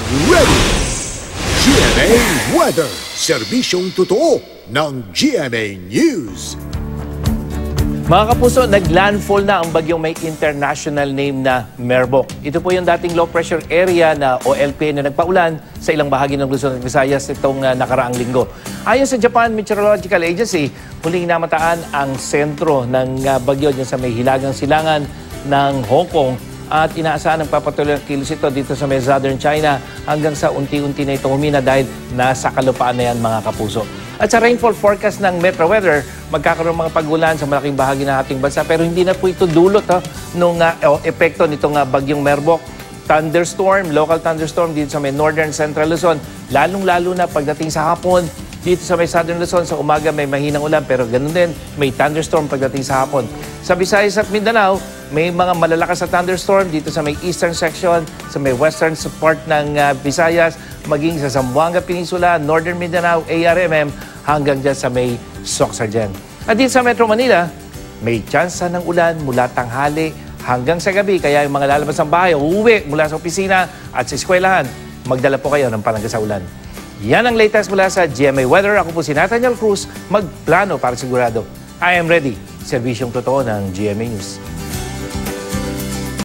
ready! GMA Weather, serbisyong totoo ng GMA News. Mga kapuso, naglandfall na ang bagyong may international name na Merbok. Ito po yung dating low pressure area na OLP na nagpaulan sa ilang bahagi ng Luzon at Visayas itong nakaraang linggo. Ayon sa Japan Meteorological Agency, huling namataan ang sentro ng bagyo dyan sa may hilagang silangan ng Hong Kong at inaasahan ng papatuloy ng kilos ito dito sa may southern China hanggang sa unti-unti na ito humina dahil nasa kalupaan na yan mga kapuso. At sa rainfall forecast ng Metro Weather, magkakaroon mga pagulan sa malaking bahagi ng ating bansa pero hindi na po ito dulot nung epekto nitong bagyong Merbok. Thunderstorm, local thunderstorm dito sa may northern central Luzon, lalong-lalo na pagdating sa hapon. Dito sa may southern Luzon, sa umaga may mahinang ulan pero ganun din, may thunderstorm pagdating sa hapon. Sa Visayas at Mindanao, may mga malalakas na thunderstorm dito sa may eastern section, sa may western part ng Visayas, maging sa Zamboanga Peninsula, Northern Mindanao, ARMM, hanggang dyan sa may Sorsogon. At dito sa Metro Manila, may tsansa ng ulan mula tanghali hanggang sa gabi. Kaya yung mga lalabas ng bahay, uuwi mula sa opisina at sa eskwelahan, magdala po kayo ng panangga sa ulan. Yan ang latest mula sa GMA Weather. Ako po si Nathaniel Cruz, magplano para sigurado. I am ready. Serbisyong totoo ng GMA News.